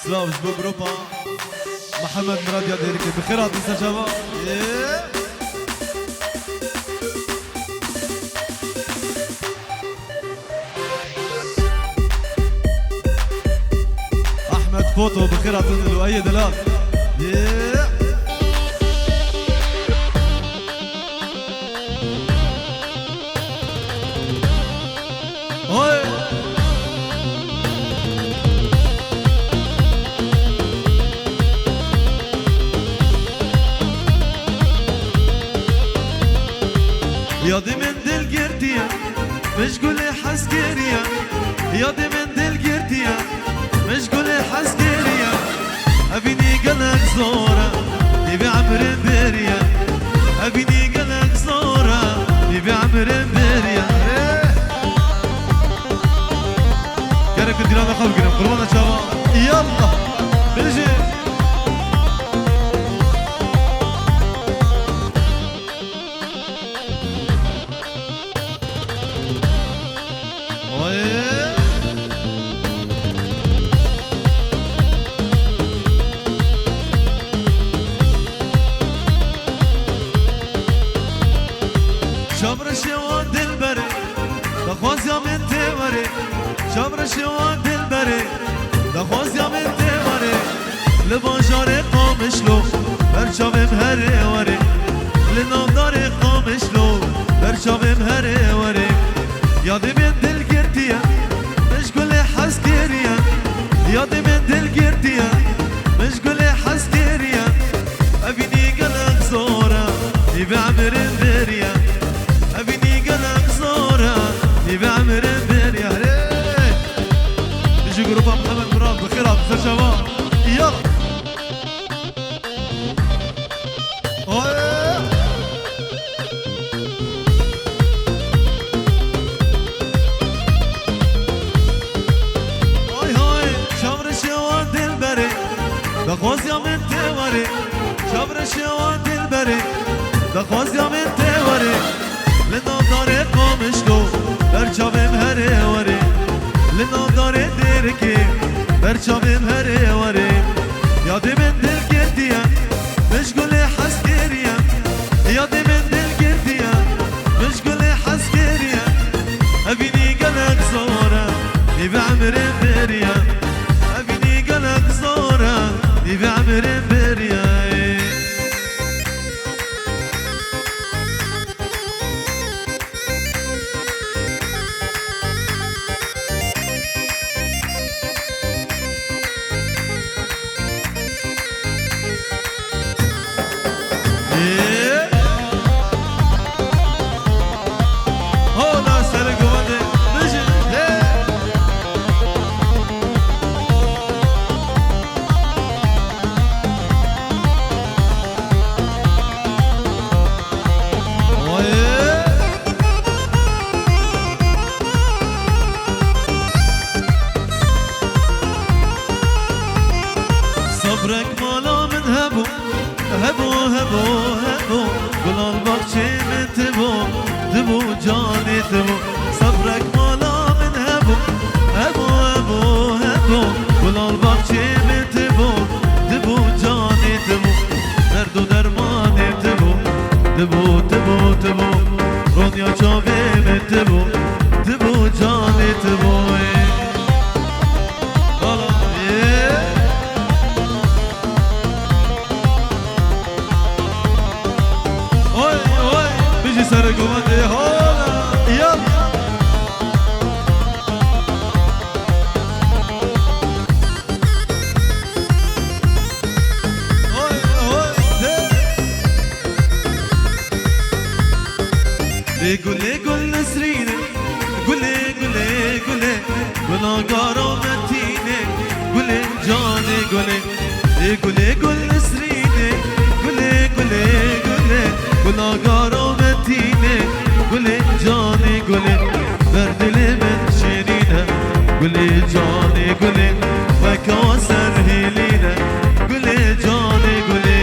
سلاوش بجروبا محمد مراد يا ديرك بخيرات السجابة. احمد فوتو بخيرات واي دلال. يا دي من دل قرتيا مش قولي حسكريا، يا دي من دل قرتيا مش قولي حسكريا، أبيني قلق زورة يبي عمر بريا، أبيني قلق زورة يبي عمر بريا. كارك الدراما خلق قرم قربانا شباب يلا بنجي. شبرش يوان دلبري دخواز يا من توري، شبرش يوان دلبري دخواز يا من توري، لباشار قامش لو برشاوم هره وري، لنامدار قامش لو برشاوم هره وري. يا دي من دل قرتيا مش قولي حسكريا، يا دي من دل قرتيا مش قولي حسكريا، أبيني قلق زورا يبي عمر بريا، أبيني قلق زورا يبي عمر بريا. يجي جروبا محمد مراد بخيرات الشباب يلا. دخواز يا من توري، شبرش يا دلبري دخواز يا من توري، لنامدار قامش لو برچاوم هره وري، لنامدار دركي برچاوم هره وري. يا دي من دل قرتيا مش قولي حسكريا، يا دي من دل قرتيا مش قولي حسكريا، أبيني قلق زورا يبي عمر بريا، أبيني قلق زورا يبي عمر بريا. صبرك مالا من هبو هبو هبو هبو، قول البخشي من تبو تبو جاني تبو. صبرك مالا من هبو هبو هبو هبو، قول البخشي من تبو تبو جاني تبو. درد و درماني تبو تبو تبو تبو، رونيا شافي من تبو تبو جاني تبو. سرق ومدي هولا يلا. قولي قول نسريني قولي قولي قولي ولا قارو متيني، قولي جاني قولي قولي قول نسريني قولي قولي قولي ولا قارو متيني، قولي جاني قولي بردلي من شيرينه، قولي جاني قولي وكوثر هيلينه، قولي جاني قولي.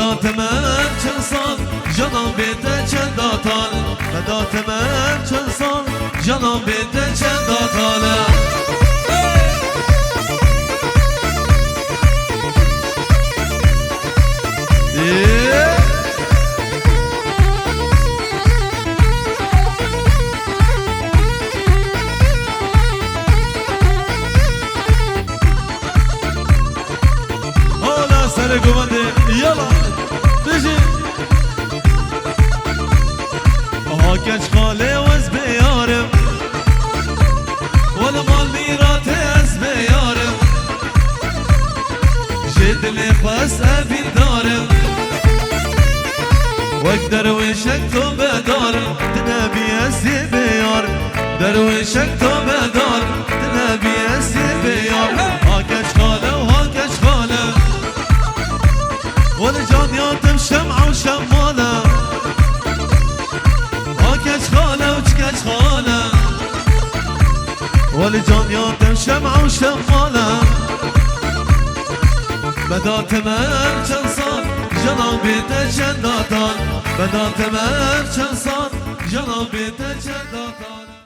بداتمم چند سال جانم بیده چند داتان بداتمم چند سال جانم بیده چند داتانه حالا سر گوانده یالا بجی آها کچ خاله و از بیارم ولی مال میرات از بیارم جدل خواست ابی دارم وقت درویشک تو بدارم تنبی ازی بیار درویشک تو بدار تنبی ازی بیار ها کچ خاله و ها کچ خاله ولی جان یادم شمع و شماله ها کچ خاله و چکچ خاله ولی جان یادم شمع و شماله بداتمم چند سال جانم بیده چند داتان بداتمم چند سال جانم بیده چند داتان